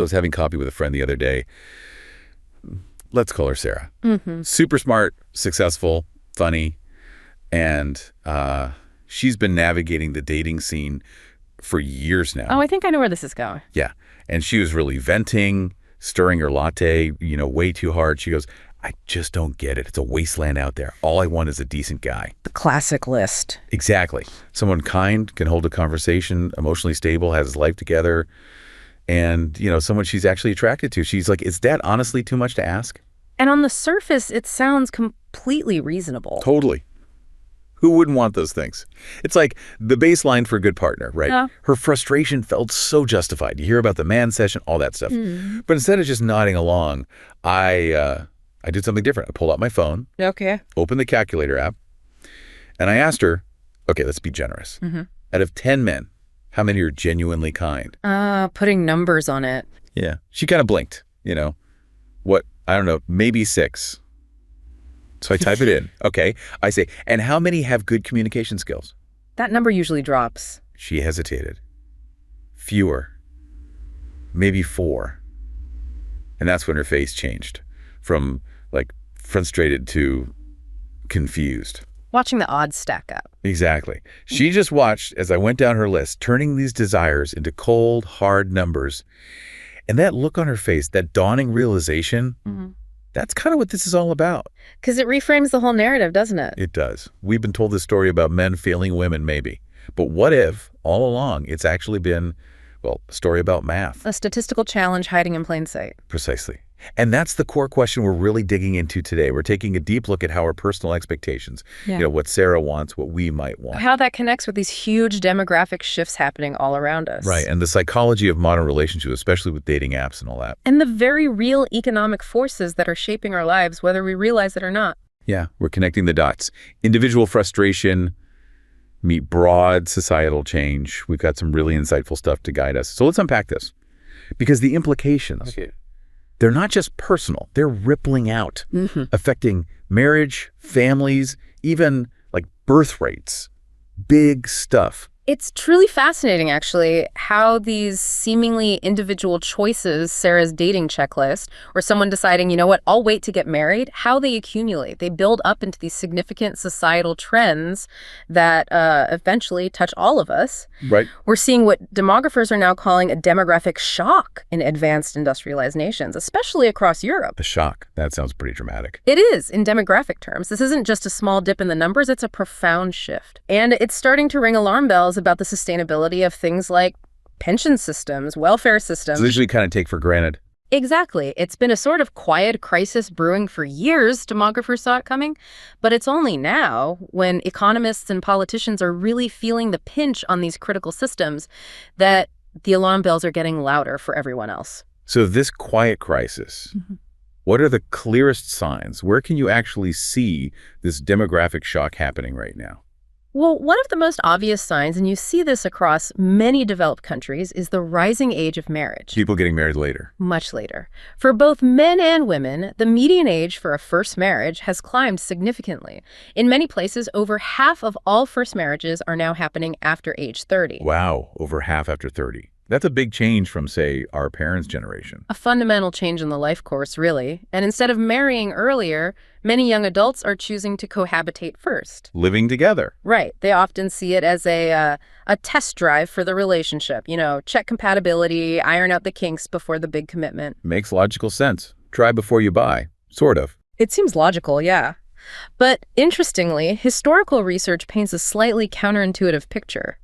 So I was having coffee with a friend the other day. Let's call her Sarah. Mm-hmm. Super smart, successful, funny, and she's been navigating the dating scene for years now. Oh, I think I know where this is going. Yeah. And she was really venting, stirring her latte, way too hard. She goes, I just don't get it. It's a wasteland out there. All I want is a decent guy. The classic list. Exactly. Someone kind, can hold a conversation, emotionally stable, has his life together, and, someone she's actually attracted to. She's like, is that honestly too much to ask? And on the surface, it sounds completely reasonable. Totally. Who wouldn't want those things? It's like the baseline for a good partner, right? Yeah. Her frustration felt so justified. You hear about the man session, all that stuff. But instead of just nodding along, I did something different. I pulled out my phone, Okay. opened the calculator app, and I asked her, okay, let's be generous. Out of 10 men, how many are genuinely kind? Putting numbers on it. Yeah. She kind of blinked, What? I don't know, maybe 6. So I type it in. Okay. I say, and how many have good communication skills? That number usually drops. She hesitated. Fewer. Maybe 4. And that's when her face changed from frustrated to confused. Watching the odds stack up. Exactly. She just watched as I went down her list, turning these desires into cold, hard numbers. And that look on her face, that dawning realization, that's kind of what this is all about. Because it reframes the whole narrative, doesn't it? It does. We've been told this story about men failing women, maybe. But what if, all along, it's actually been, a story about math? A statistical challenge hiding in plain sight. Precisely. And that's the core question we're really digging into today. We're taking a deep look at how our personal expectations, what Sarah wants, what we might want. How that connects with these huge demographic shifts happening all around us. Right, and the psychology of modern relationships, especially with dating apps and all that. And the very real economic forces that are shaping our lives, whether we realize it or not. Yeah, we're connecting the dots. Individual frustration meet broad societal change. We've got some really insightful stuff to guide us. So let's unpack this. Because the implications, they're not just personal. They're rippling out, affecting marriage, families, even birth rates. Big stuff. It's truly fascinating, actually, how these seemingly individual choices, Sarah's dating checklist, or someone deciding, you know what, I'll wait to get married, how they accumulate. They build up into these significant societal trends that eventually touch all of us. Right. We're seeing what demographers are now calling a demographic shock in advanced industrialized nations, especially across Europe. A shock. That sounds pretty dramatic. It is, in demographic terms. This isn't just a small dip in the numbers, it's a profound shift. And it's starting to ring alarm bells about the sustainability of things like pension systems, welfare systems. It's usually kind of take for granted. Exactly. It's been a sort of quiet crisis brewing for years. Demographers saw it coming. But it's only now, when economists and politicians are really feeling the pinch on these critical systems, that the alarm bells are getting louder for everyone else. So this quiet crisis, what are the clearest signs? Where can you actually see this demographic shock happening right now? Well, one of the most obvious signs, and you see this across many developed countries, is the rising age of marriage. People getting married later. Much later. For both men and women, the median age for a first marriage has climbed significantly. In many places, over half of all first marriages are now happening after age 30. Wow, over half after 30. That's a big change from, say, our parents' generation. A fundamental change in the life course, really. And instead of marrying earlier, many young adults are choosing to cohabitate first. Living together. Right. They often see it as a test drive for the relationship. Check compatibility, iron out the kinks before the big commitment. Makes logical sense. Try before you buy. Sort of. It seems logical, yeah. But interestingly, historical research paints a slightly counterintuitive picture.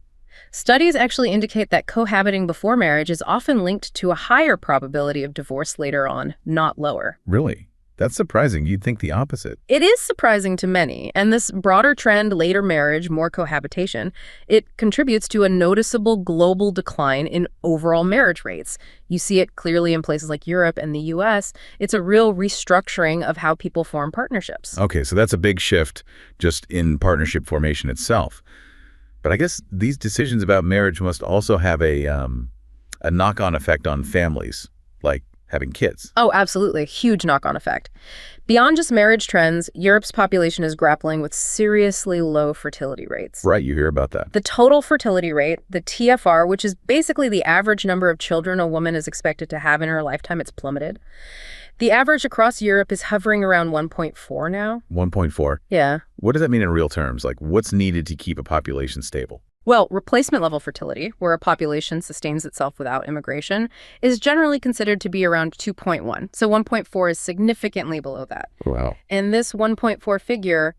Studies actually indicate that cohabiting before marriage is often linked to a higher probability of divorce later on, not lower. Really? That's surprising. You'd think the opposite. It is surprising to many, and this broader trend, later marriage, more cohabitation, it contributes to a noticeable global decline in overall marriage rates. You see it clearly in places like Europe and the US. It's a real restructuring of how people form partnerships. Okay, so that's a big shift just in partnership formation itself. But I guess these decisions about marriage must also have a knock-on effect on families, like having kids. Oh, absolutely. Huge knock-on effect. Beyond just marriage trends, Europe's population is grappling with seriously low fertility rates. Right, you hear about that. The total fertility rate, the TFR, which is basically the average number of children a woman is expected to have in her lifetime, it's plummeted. The average across Europe is hovering around 1.4 now. 1.4? Yeah. What does that mean in real terms? Like, what's needed to keep a population stable? Well, replacement level fertility, where a population sustains itself without immigration, is generally considered to be around 2.1. So 1.4 is significantly below that. Wow. And this 1.4 figure,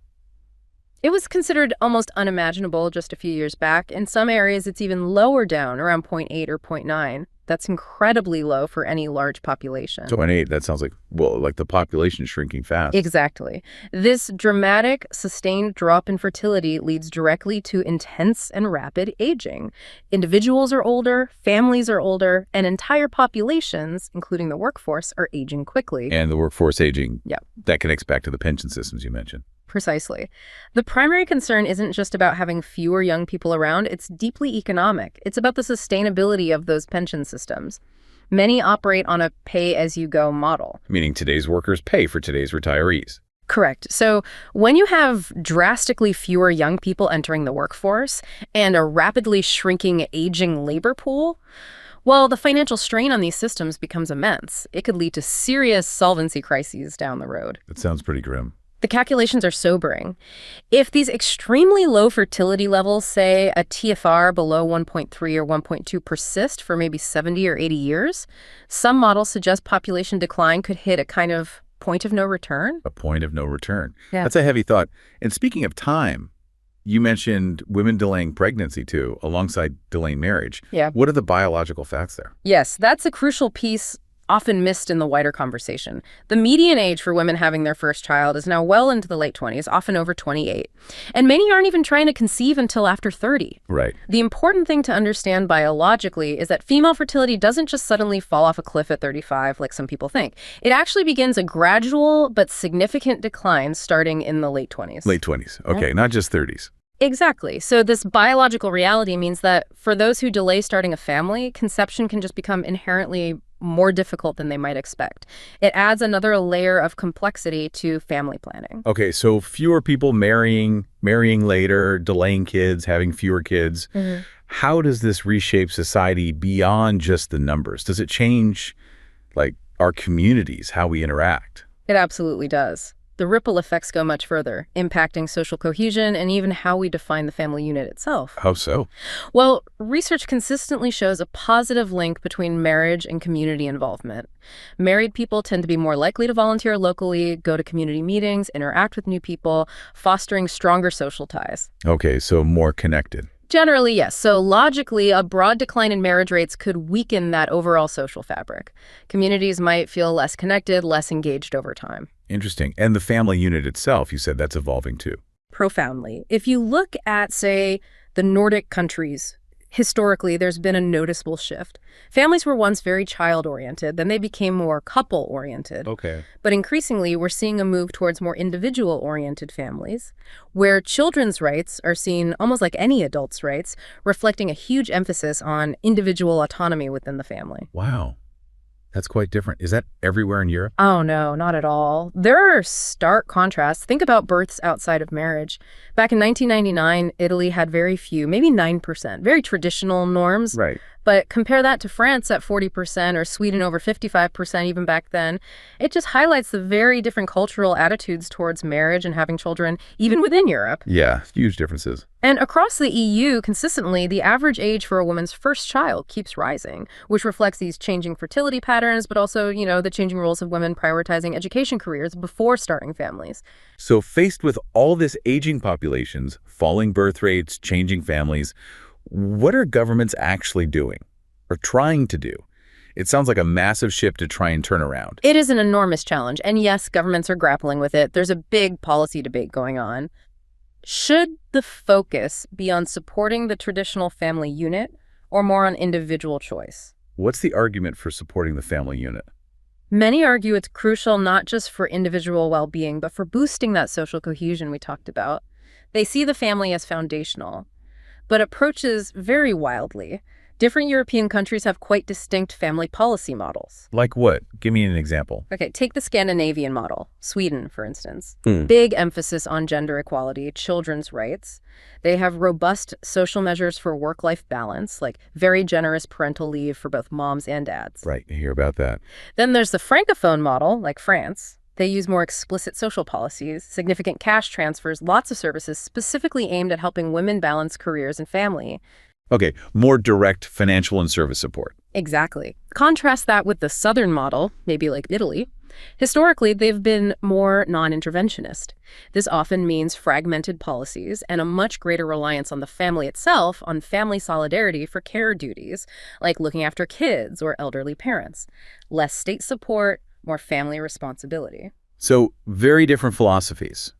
it was considered almost unimaginable just a few years back. In some areas, it's even lower down, around 0.8 or 0.9. That's incredibly low for any large population. 0.8, that sounds like, well, like the population is shrinking fast. Exactly. This dramatic, sustained drop in fertility leads directly to intense and rapid aging. Individuals are older, families are older, and entire populations, including the workforce, are aging quickly. And the workforce aging, yeah, that connects back to the pension systems you mentioned. Precisely. The primary concern isn't just about having fewer young people around, it's deeply economic. It's about the sustainability of those pension systems. Many operate on a pay-as-you-go model. Meaning today's workers pay for today's retirees. Correct. So when you have drastically fewer young people entering the workforce and a rapidly shrinking aging labor pool, well, the financial strain on these systems becomes immense. It could lead to serious solvency crises down the road. That sounds pretty grim. The calculations are sobering. If these extremely low fertility levels, say a TFR below 1.3 or 1.2, persist for maybe 70 or 80 years, some models suggest population decline could hit a kind of point of no return. A point of no return. Yeah. That's a heavy thought. And speaking of time, you mentioned women delaying pregnancy, too, alongside delaying marriage. Yeah. What are the biological facts there? Yes, that's a crucial piece often missed in the wider conversation. The median age for women having their first child is now well into the late 20s, often over 28. And many aren't even trying to conceive until after 30. Right. The important thing to understand biologically is that female fertility doesn't just suddenly fall off a cliff at 35 like some people think. It actually begins a gradual but significant decline starting in the late 20s. Late 20s. Okay, not just 30s. Exactly. So this biological reality means that for those who delay starting a family, conception can just become inherently more difficult than they might expect. It adds another layer of complexity to family planning. Okay, so fewer people marrying later, delaying kids, having fewer kids. Mm-hmm. How does this reshape society beyond just the numbers? Does it change, like, our communities, how we interact? It absolutely does. The ripple effects go much further, impacting social cohesion and even how we define the family unit itself. How so? Well, research consistently shows a positive link between marriage and community involvement. Married people tend to be more likely to volunteer locally, go to community meetings, interact with new people, fostering stronger social ties. Okay, so more connected. Generally, yes. So logically, a broad decline in marriage rates could weaken that overall social fabric. Communities might feel less connected, less engaged over time. Interesting. And the family unit itself, you said that's evolving too. Profoundly. If you look at, say, the Nordic countries, historically, there's been a noticeable shift. Families were once very child-oriented, then they became more couple-oriented. Okay. But increasingly, we're seeing a move towards more individual-oriented families, where children's rights are seen almost like any adult's rights, reflecting a huge emphasis on individual autonomy within the family. Wow. That's quite different. Is that everywhere in Europe? Oh, no, not at all. There are stark contrasts. Think about births outside of marriage. Back in 1999, Italy had very few, maybe 9%, very traditional norms. Right. But compare that to France at 40% or Sweden over 55% even back then. It just highlights the very different cultural attitudes towards marriage and having children, even within Europe. Yeah, huge differences. And across the EU, consistently, the average age for a woman's first child keeps rising, which reflects these changing fertility patterns, but also, the changing roles of women prioritizing education careers before starting families. So faced with all this aging populations, falling birth rates, changing families, what are governments actually doing or trying to do? It sounds like a massive ship to try and turn around. It is an enormous challenge. And yes, governments are grappling with it. There's a big policy debate going on. Should the focus be on supporting the traditional family unit or more on individual choice? What's the argument for supporting the family unit? Many argue it's crucial not just for individual well-being, but for boosting that social cohesion we talked about. They see the family as foundational, but approaches vary wildly. Different European countries have quite distinct family policy models. Like what? Give me an example. Okay, take the Scandinavian model, Sweden, for instance. Hmm. Big emphasis on gender equality, children's rights. They have robust social measures for work-life balance, like very generous parental leave for both moms and dads. Right, I hear about that. Then there's the Francophone model, like France. They use more explicit social policies, significant cash transfers, lots of services specifically aimed at helping women balance careers and family. Okay, more direct financial and service support. Exactly. Contrast that with the Southern model, maybe like Italy. Historically, they've been more non-interventionist. This often means fragmented policies and a much greater reliance on the family itself, on family solidarity for care duties, like looking after kids or elderly parents. Less state support, more family responsibility. So, very different philosophies.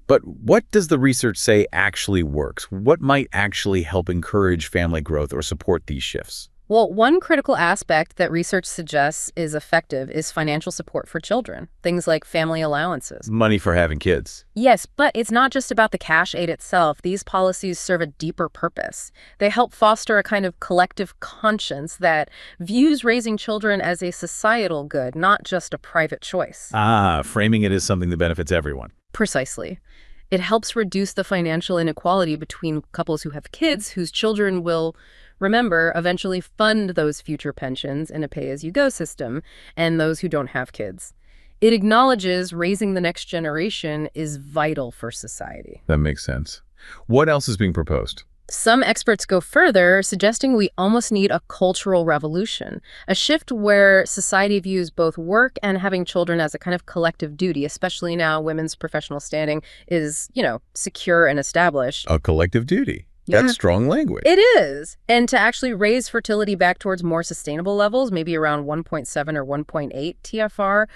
But what does the research say actually works? What might actually help encourage family growth or support these shifts? Well, one critical aspect that research suggests is effective is financial support for children, things like family allowances. Money for having kids. Yes, but it's not just about the cash aid itself. These policies serve a deeper purpose. They help foster a kind of collective conscience that views raising children as a societal good, not just a private choice. Framing it as something that benefits everyone. Precisely. It helps reduce the financial inequality between couples who have kids whose children will, remember, eventually fund those future pensions in a pay-as-you-go system, and those who don't have kids. It acknowledges raising the next generation is vital for society. That makes sense. What else is being proposed? Some experts go further, suggesting we almost need a cultural revolution, a shift where society views both work and having children as a kind of collective duty, especially now women's professional standing is, secure and established. A collective duty. Yeah. That's strong language. It is. And to actually raise fertility back towards more sustainable levels, maybe around 1.7 or 1.8 TFR,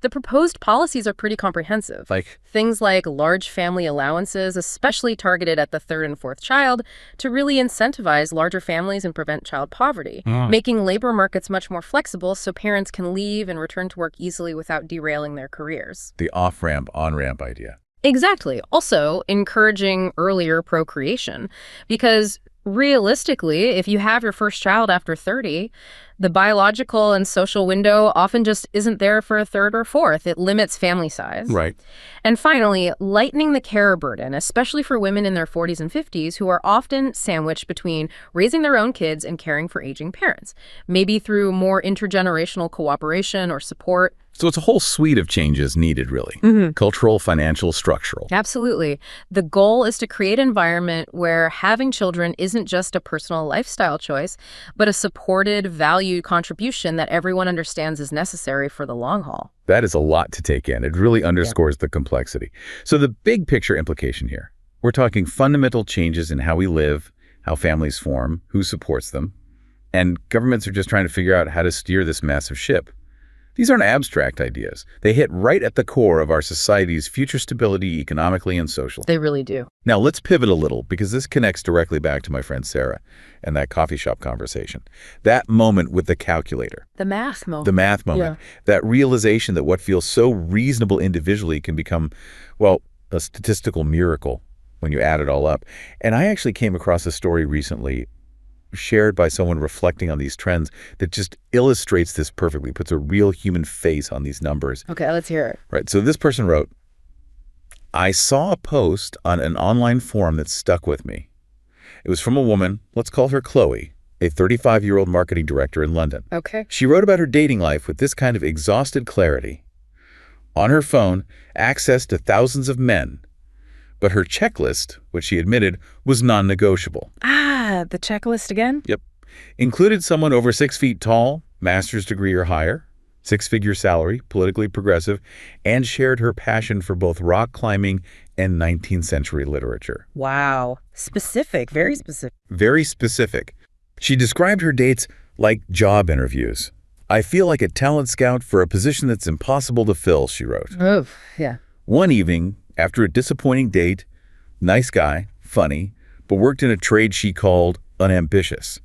the proposed policies are pretty comprehensive. Like? Things like large family allowances, especially targeted at the third and fourth child, to really incentivize larger families and prevent child poverty, making labor markets much more flexible so parents can leave and return to work easily without derailing their careers. The off-ramp, on-ramp idea. Exactly. Also, encouraging earlier procreation, because realistically, if you have your first child after 30, the biological and social window often just isn't there for a third or fourth. It limits family size. Right. And finally, lightening the care burden, especially for women in their 40s and 50s who are often sandwiched between raising their own kids and caring for aging parents, maybe through more intergenerational cooperation or support. So it's a whole suite of changes needed, really. Cultural, financial, structural. Absolutely. The goal is to create an environment where having children isn't just a personal lifestyle choice, but a supported, valued contribution that everyone understands is necessary for the long haul. That is a lot to take in. It really underscores the complexity. So the big picture implication here, we're talking fundamental changes in how we live, how families form, who supports them, and governments are just trying to figure out how to steer this massive ship. These aren't abstract ideas. They hit right at the core of our society's future stability economically and socially. They really do. Now, let's pivot a little, because this connects directly back to my friend Sarah and that coffee shop conversation. That moment with the calculator. The math moment. The math moment. Yeah. That realization that what feels so reasonable individually can become, well, a statistical miracle when you add it all up. And I actually came across a story recently shared by someone reflecting on these trends that just illustrates this perfectly, puts a real human face on these numbers. Okay, let's hear it. Right. So this person wrote, I saw a post on an online forum that stuck with me. It was from a woman, let's call her Chloe, a 35-year-old marketing director in London. Okay. She wrote about her dating life with this kind of exhausted clarity. On her phone, access to thousands of men, but her checklist, which she admitted, was non-negotiable. The checklist again? Yep. Included someone over 6 feet tall, master's degree or higher, 6-figure salary, politically progressive, and shared her passion for both rock climbing and 19th century literature. Wow. Specific, very specific. Very specific. She described her dates like job interviews. I feel like a talent scout for a position that's impossible to fill, she wrote. Oh, yeah. One evening, after a disappointing date, nice guy, funny, but worked in a trade she called unambitious.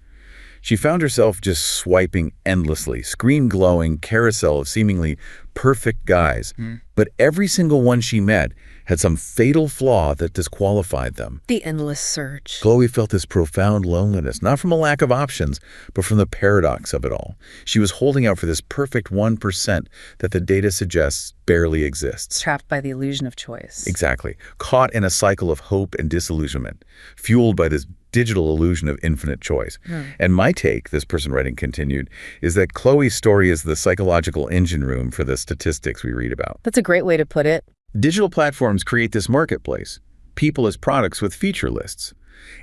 She found herself just swiping endlessly, screen-glowing carousel of seemingly perfect guys. But every single one she met had some fatal flaw that disqualified them. The endless search. Chloe felt this profound loneliness, not from a lack of options, but from the paradox of it all. She was holding out for this perfect 1% that the data suggests barely exists. Trapped by the illusion of choice. Exactly. Caught in a cycle of hope and disillusionment, fueled by this digital illusion of infinite choice. And my take, this person writing continued, is that Chloe's story is the psychological engine room for the statistics we read about. That's a great way to put it. Digital platforms create this marketplace, people as products with feature lists.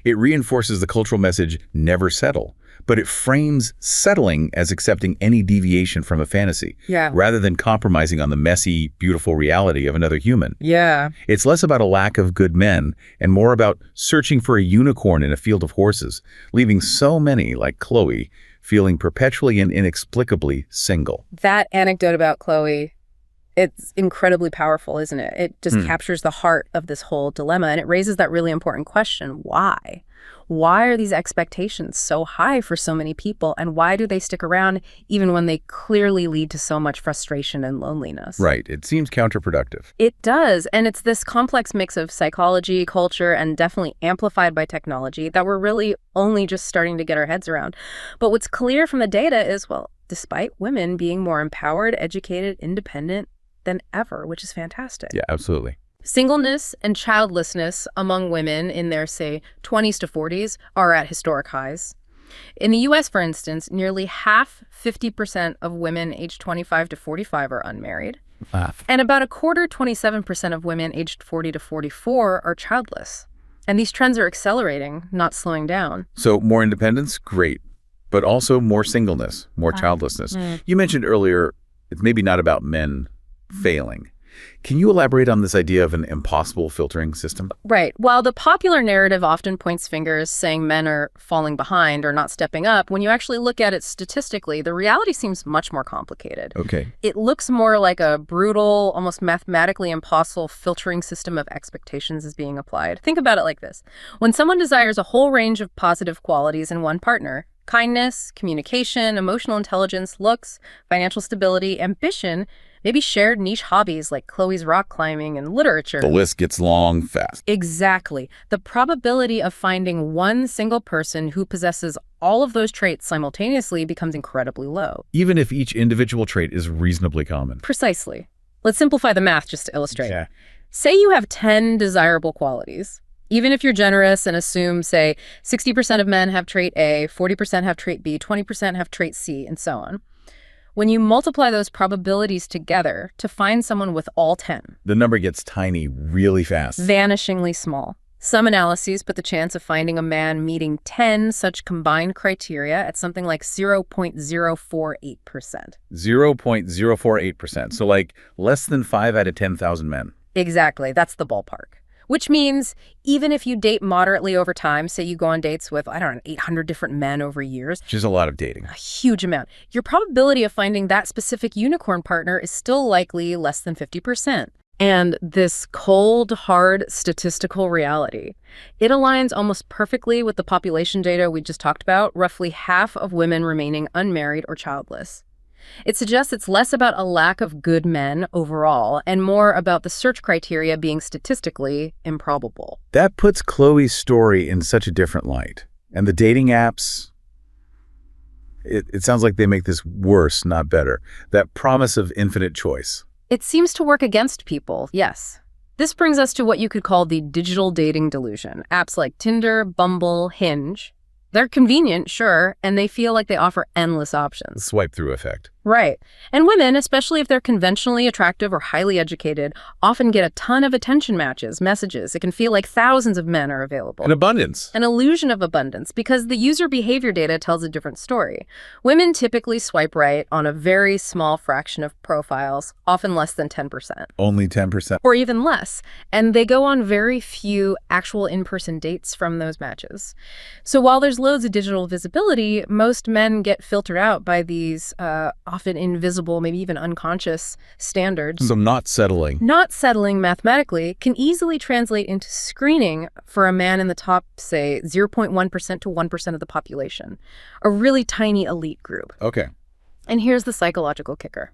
It reinforces the cultural message, never settle, but it frames settling as accepting any deviation from a fantasy, rather than compromising on the messy, beautiful reality of another human. It's less about a lack of good men and more about searching for a unicorn in a field of horses, leaving so many, like Chloe, feeling perpetually and inexplicably single. That anecdote about Chloe, it's incredibly powerful, isn't it? It just captures the heart of this whole dilemma, and it raises that really important question, why? Why are these expectations so high for so many people, and why do they stick around even when they clearly lead to so much frustration and loneliness? Right. It seems counterproductive. It does, and it's this complex mix of psychology, culture, and definitely amplified by technology that we're really only just starting to get our heads around. But what's clear from the data is, well, despite women being more empowered, educated, independent than ever, which is fantastic. Yeah, absolutely. Singleness and childlessness among women in their, say, 20s to 40s are at historic highs. In the U.S., for instance, nearly half, 50% of women aged 25 to 45 are unmarried. And about a quarter, 27% of women aged 40 to 44 are childless. And these trends are accelerating, not slowing down. So more independence, great, but also more singleness, more childlessness. You mentioned earlier, it's maybe not about men failing. Can you elaborate on this idea of an impossible filtering system? Right. While the popular narrative often points fingers saying men are falling behind or not stepping up, when you actually look at it statistically, the reality seems much more complicated. Okay. It looks more like a brutal, almost mathematically impossible filtering system of expectations is being applied. Think about it like this. When someone desires a whole range of positive qualities in one partner, kindness, communication, emotional intelligence, looks, financial stability, ambition, maybe shared niche hobbies like Chloe's rock climbing and literature. The list gets long fast. Exactly. The probability of finding one single person who possesses all of those traits simultaneously becomes incredibly low. Even if each individual trait is reasonably common. Precisely. Let's simplify the math just to illustrate. Say you have 10 desirable qualities. Even if you're generous and assume, say, 60% of men have trait A, 40% have trait B, 20% have trait C, and so on. When you multiply those probabilities together to find someone with all 10, the number gets tiny really fast. Vanishingly small. Some analyses put the chance of finding a man meeting 10 such combined criteria at something like 0.048%. 0.048%. So like less than 5 out of 10,000 men. Exactly. That's the ballpark. Which means even if you date moderately over time, say you go on dates with, 800 different men over years. Which is a lot of dating. A huge amount. Your probability of finding that specific unicorn partner is still likely less than 50%. And this cold, hard statistical reality, it aligns almost perfectly with the population data we just talked about, roughly half of women remaining unmarried or childless. It suggests it's less about a lack of good men overall and more about the search criteria being statistically improbable. That puts Chloe's story in such a different light. And the dating apps, it sounds like they make this worse, not better. That promise of infinite choice. It seems to work against people, yes. This brings us to what you could call the digital dating delusion. Apps like Tinder, Bumble, Hinge. They're convenient, sure, and they feel like they offer endless options. Swipe-through effect. Right. And women, especially if they're conventionally attractive or highly educated, often get a ton of attention matches, messages. It can feel like thousands of men are available. An abundance. An illusion of abundance, because the user behavior data tells a different story. Women typically swipe right on a very small fraction of profiles, often less than 10%. Only 10%. Or even less. And they go on very few actual in-person dates from those matches. So while there's loads of digital visibility, most men get filtered out by these often invisible, maybe even unconscious standards. So not settling. Not settling mathematically can easily translate into screening for a man in the top, say, 0.1% to 1% of the population, a really tiny elite group. Okay. And here's the psychological kicker.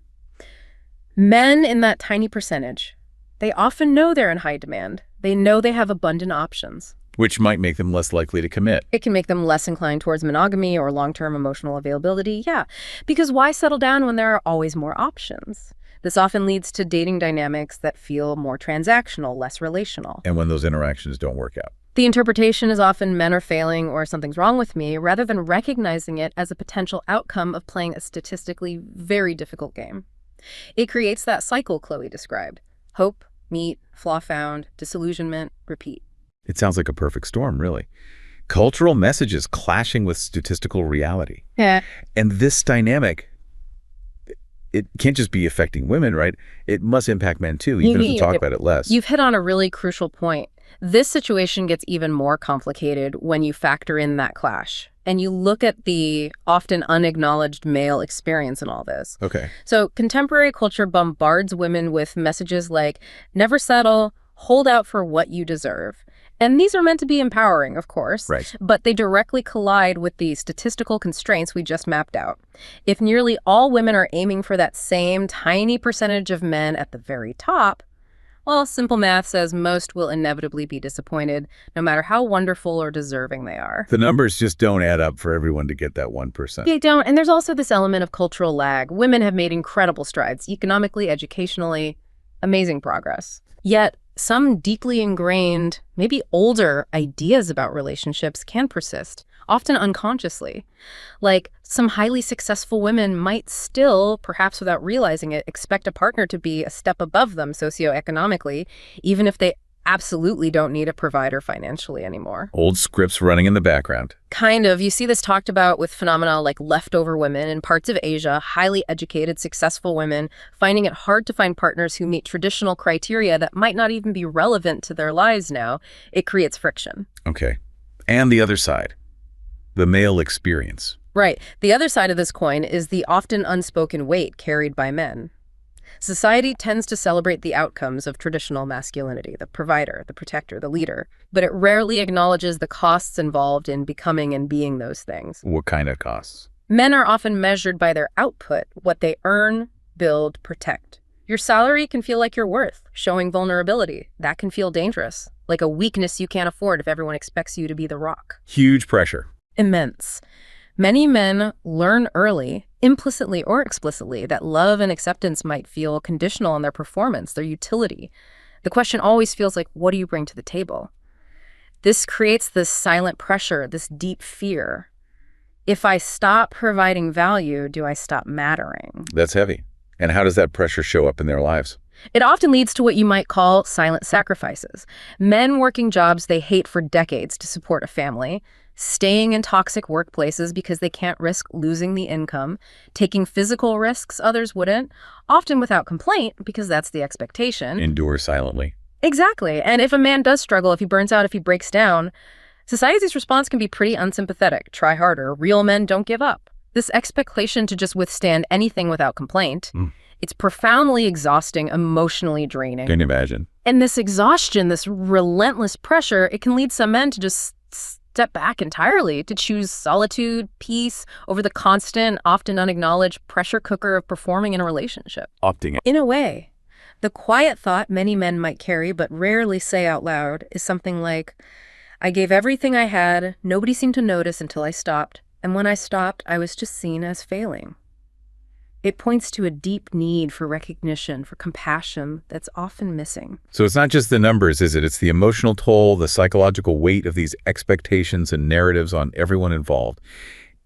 Men in that tiny percentage, they often know they're in high demand. They know they have abundant options. Which might make them less likely to commit. It can make them less inclined towards monogamy or long-term emotional availability. Yeah, because why settle down when there are always more options? This often leads to dating dynamics that feel more transactional, less relational. And when those interactions don't work out. The interpretation is often men are failing or something's wrong with me, rather than recognizing it as a potential outcome of playing a statistically very difficult game. It creates that cycle Chloe described. Hope, meet, flaw found, disillusionment, repeat. It sounds like a perfect storm, really. Cultural messages clashing with statistical reality. Yeah. And this dynamic, it can't just be affecting women, right? It must impact men too, even if we talk about it less. You've hit on a really crucial point. This situation gets even more complicated when you factor in that clash. And you look at the often unacknowledged male experience in all this. Okay. So contemporary culture bombards women with messages like, never settle, hold out for what you deserve. And these are meant to be empowering, of course, right. But they directly collide with the statistical constraints we just mapped out. If nearly all women are aiming for that same tiny percentage of men at the very top, well, simple math says most will inevitably be disappointed, no matter how wonderful or deserving they are. The numbers just don't add up for everyone to get that 1%. They don't, and there's also this element of cultural lag. Women have made incredible strides, economically, educationally, amazing progress. Yet, some deeply ingrained, maybe older ideas about relationships can persist, often unconsciously. Like, some highly successful women might still, perhaps without realizing it, expect a partner to be a step above them socioeconomically, even if they absolutely don't need a provider financially anymore. Old scripts running in the background. Kind of. You see this talked about with phenomena like leftover women in parts of Asia, highly educated, successful women, finding it hard to find partners who meet traditional criteria that might not even be relevant to their lives now. It creates friction. Okay. And the other side, the male experience. Right. The other side of this coin is the often unspoken weight carried by men. Society tends to celebrate the outcomes of traditional masculinity, the provider, the protector, the leader, but it rarely acknowledges the costs involved in becoming and being those things. What kind of costs? Men are often measured by their output, what they earn, build, protect. Your salary can feel like your worth, showing vulnerability. That can feel dangerous, like a weakness you can't afford if everyone expects you to be the rock. Huge pressure. Immense. Many men learn early, implicitly or explicitly, that love and acceptance might feel conditional on their performance, their utility. The question always feels like, what do you bring to the table? This creates this silent pressure, this deep fear. If I stop providing value, do I stop mattering? That's heavy. And how does that pressure show up in their lives? It often leads to what you might call silent sacrifices. Men working jobs they hate for decades to support a family, staying in toxic workplaces because they can't risk losing the income, taking physical risks others wouldn't, often without complaint because that's the expectation. Endure silently. Exactly. And if a man does struggle, if he burns out, if he breaks down, society's response can be pretty unsympathetic. Try harder. Real men don't give up. This expectation to just withstand anything without complaint, it's profoundly exhausting, emotionally draining. Can you imagine? And this exhaustion, this relentless pressure, it can lead some men to just step back entirely, to choose solitude, peace, over the constant, often unacknowledged pressure cooker of performing in a relationship. Opting In a way, the quiet thought many men might carry but rarely say out loud is something like, I gave everything I had, nobody seemed to notice until I stopped, and when I stopped, I was just seen as failing. It points to a deep need for recognition, for compassion that's often missing. So it's not just the numbers, is it? It's the emotional toll, the psychological weight of these expectations and narratives on everyone involved.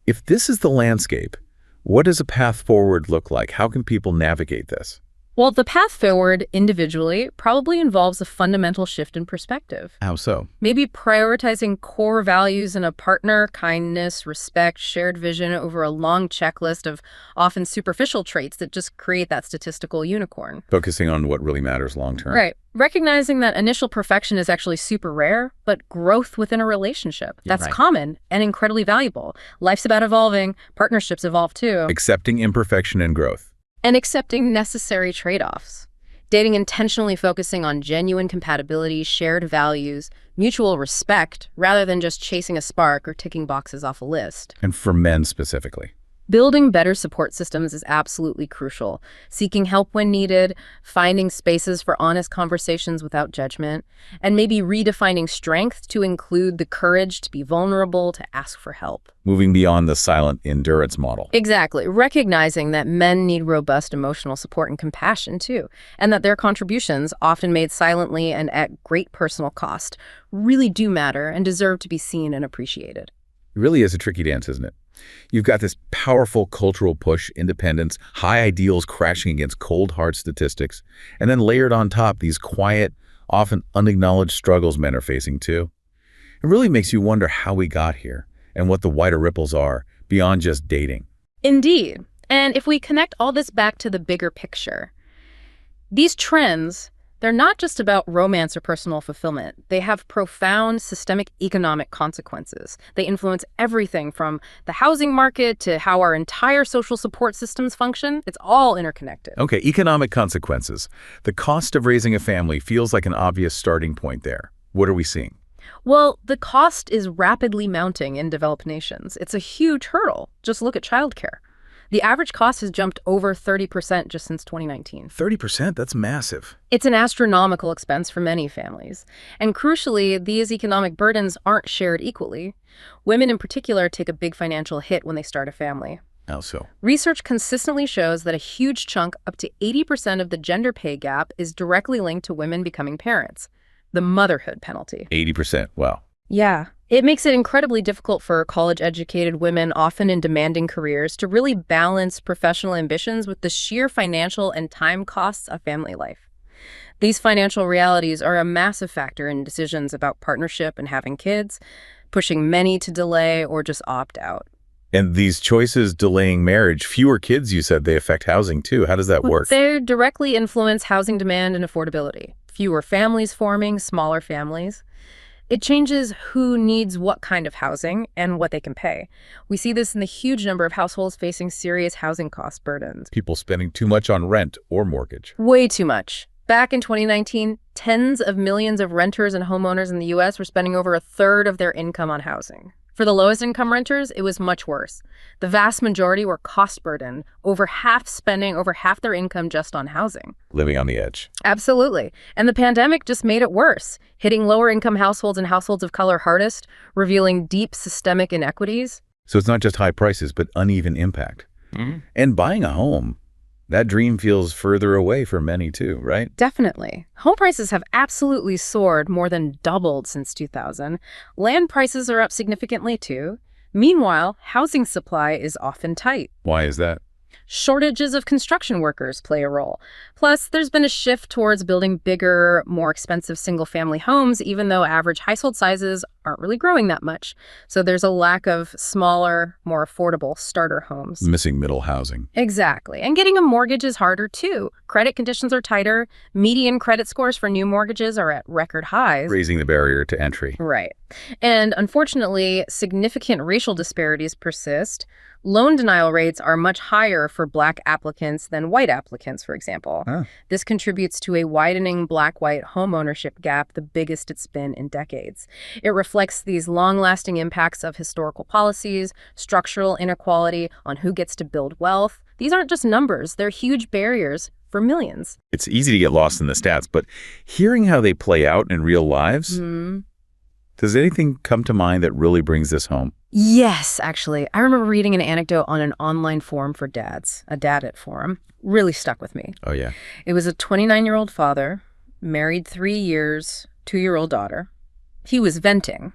If this is the landscape, what does a path forward look like? How can people navigate this? Well, the path forward individually probably involves a fundamental shift in perspective. How so? Maybe prioritizing core values in a partner, kindness, respect, shared vision over a long checklist of often superficial traits that just create that statistical unicorn. Focusing on what really matters long term. Right. Recognizing that initial perfection is actually super rare, but growth within a relationship. That's right. common and incredibly valuable. Life's about evolving. Partnerships evolve too. Accepting imperfection and growth. And accepting necessary trade-offs. Dating intentionally focusing on genuine compatibility, shared values, mutual respect, rather than just chasing a spark or ticking boxes off a list. And for men specifically. Building better support systems is absolutely crucial. Seeking help when needed, finding spaces for honest conversations without judgment, and maybe redefining strength to include the courage to be vulnerable, to ask for help. Moving beyond the silent endurance model. Exactly. Recognizing that men need robust emotional support and compassion too, and that their contributions, often made silently and at great personal cost, really do matter and deserve to be seen and appreciated. It really is a tricky dance, isn't it? You've got this powerful cultural push, independence, high ideals crashing against cold, hard statistics, and then layered on top these quiet, often unacknowledged struggles men are facing too. It really makes you wonder how we got here and what the wider ripples are beyond just dating. Indeed. And if we connect all this back to the bigger picture, these trends, they're not just about romance or personal fulfillment. They have profound systemic economic consequences. They influence everything from the housing market to how our entire social support systems function. It's all interconnected. Okay, economic consequences. The cost of raising a family feels like an obvious starting point there. What are we seeing? Well, the cost is rapidly mounting in developed nations. It's a huge hurdle. Just look at childcare. The average cost has jumped over 30% just since 2019. 30%? That's massive. It's an astronomical expense for many families. And crucially, these economic burdens aren't shared equally. Women in particular take a big financial hit when they start a family. How so? Research consistently shows that a huge chunk, up to 80% of the gender pay gap, is directly linked to women becoming parents. The motherhood penalty. 80%, wow. Yeah. It makes it incredibly difficult for college-educated women, often in demanding careers, to really balance professional ambitions with the sheer financial and time costs of family life. These financial realities are a massive factor in decisions about partnership and having kids, pushing many to delay or just opt out. And these choices delaying marriage, fewer kids, you said, they affect housing too. How does that work? They directly influence housing demand and affordability. Fewer families forming, smaller families. It changes who needs what kind of housing and what they can pay. We see this in the huge number of households facing serious housing cost burdens. People spending too much on rent or mortgage. Way too much. Back in 2019, tens of millions of renters and homeowners in the U.S. were spending over a third of their income on housing. For the lowest income renters, it was much worse. The vast majority were cost burdened, spending over half their income just on housing. Living on the edge. Absolutely. And the pandemic just made it worse, hitting lower income households and households of color hardest, revealing deep systemic inequities. So it's not just high prices, but uneven impact. And buying a home, that dream feels further away for many too, right? Definitely. Home prices have absolutely soared, more than doubled since 2000. Land prices are up significantly too. Meanwhile, housing supply is often tight. Why is that? Shortages of construction workers play a role. Plus, there's been a shift towards building bigger, more expensive single-family homes, even though average household sizes aren't really growing that much. So there's a lack of smaller, more affordable starter homes. Missing middle housing. Exactly. And getting a mortgage is harder, too. Credit conditions are tighter. Median credit scores for new mortgages are at record highs. Raising the barrier to entry. Right. And unfortunately, significant racial disparities persist. Loan denial rates are much higher for Black applicants than white applicants, for example. This contributes to a widening Black-white homeownership gap, the biggest it's been in decades. It reflects these long-lasting impacts of historical policies, structural inequality on who gets to build wealth. These aren't just numbers, they're huge barriers for millions. It's easy to get lost in the stats, but hearing how they play out in real lives, does anything come to mind that really brings this home? Yes, actually. I remember reading an anecdote on an online forum for dads, a Dad It forum. Really stuck with me. Oh, yeah. It was a 29-year-old father, married 3 years, 2-year-old daughter. He was venting.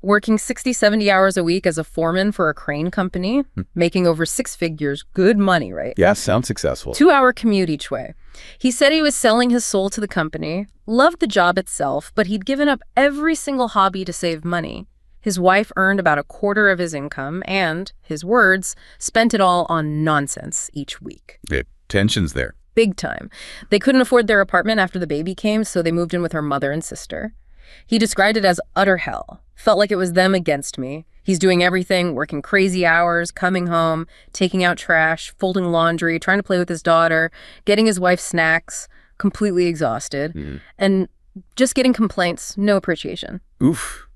working 60, 70 hours a week as a foreman for a crane company, making over 6 figures, good money, right? Yeah, sounds successful. 2-hour commute each way. He said he was selling his soul to the company, loved the job itself, but he'd given up every single hobby to save money. His wife earned about a quarter of his income and, his words, spent it all on nonsense each week. Yeah, tension's there. Big time. They couldn't afford their apartment after the baby came, so they moved in with her mother and sister. He described it as utter hell. Felt like it was them against me. He's doing everything, working crazy hours, coming home, taking out trash, folding laundry, trying to play with his daughter, getting his wife snacks, completely exhausted, and just getting complaints, no appreciation. Oof.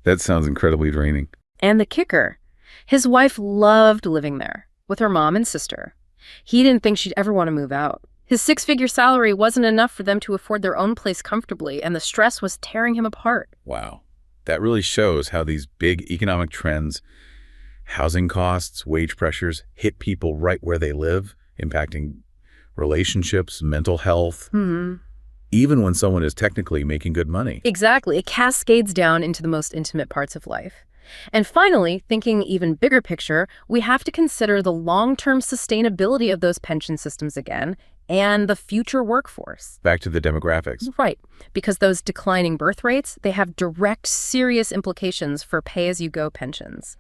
That sounds incredibly draining. And the kicker, his wife loved living there with her mom and sister. He didn't think she'd ever want to move out. His 6-figure salary wasn't enough for them to afford their own place comfortably, and the stress was tearing him apart. Wow. That really shows how these big economic trends, housing costs, wage pressures, hit people right where they live, impacting relationships, mental health, even when someone is technically making good money. Exactly. It cascades down into the most intimate parts of life. And finally, thinking even bigger picture, we have to consider the long-term sustainability of those pension systems again and the future workforce. Back to the demographics. Right. Because those declining birth rates, they have direct, serious implications for pay-as-you-go pensions.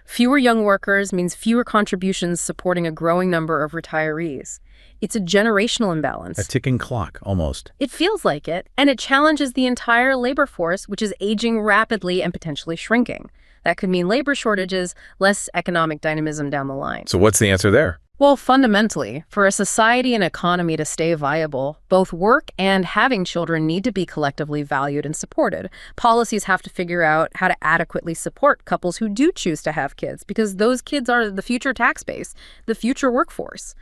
Fewer young workers means fewer contributions supporting a growing number of retirees. It's a generational imbalance. A ticking clock, almost. It feels like it, and it challenges the entire labor force, which is aging rapidly and potentially shrinking. That could mean labor shortages, less economic dynamism down the line. So what's the answer there? Well, fundamentally, for a society and economy to stay viable, both work and having children need to be collectively valued and supported. Policies have to figure out how to adequately support couples who do choose to have kids, because those kids are the future tax base, the future workforce.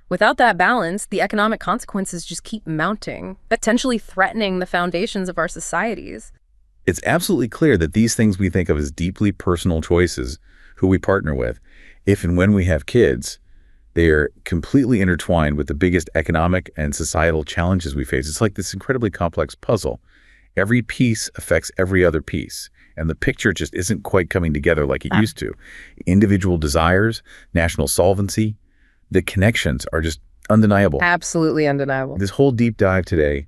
Without that balance, the economic consequences just keep mounting, potentially threatening the foundations of our societies. It's absolutely clear that these things we think of as deeply personal choices, who we partner with, if and when we have kids, they are completely intertwined with the biggest economic and societal challenges we face. It's like this incredibly complex puzzle. Every piece affects every other piece, and the picture just isn't quite coming together like it used to. Individual desires, national solvency, the connections are just undeniable. Absolutely undeniable. This whole deep dive today,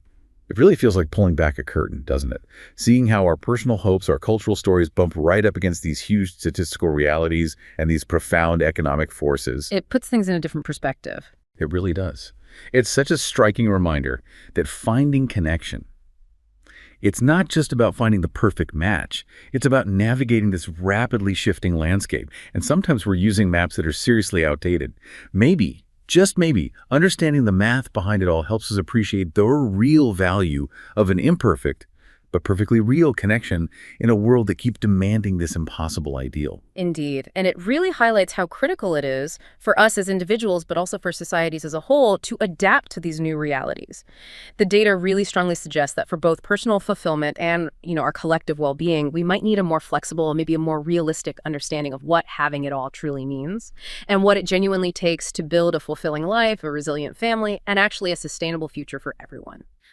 it really feels like pulling back a curtain, doesn't it? Seeing how our personal hopes, our cultural stories bump right up against these huge statistical realities and these profound economic forces. It puts things in a different perspective. It really does. It's such a striking reminder that finding connection, it's not just about finding the perfect match. It's about navigating this rapidly shifting landscape. And sometimes we're using maps that are seriously outdated. Maybe, just maybe, understanding the math behind it all helps us appreciate the real value of an imperfect but perfectly real connection in a world that keeps demanding this impossible ideal. Indeed. And it really highlights how critical it is for us as individuals, but also for societies as a whole, to adapt to these new realities. The data really strongly suggests that for both personal fulfillment and, our collective well-being, we might need a more flexible, maybe a more realistic understanding of what having it all truly means and what it genuinely takes to build a fulfilling life, a resilient family, and actually a sustainable future for everyone.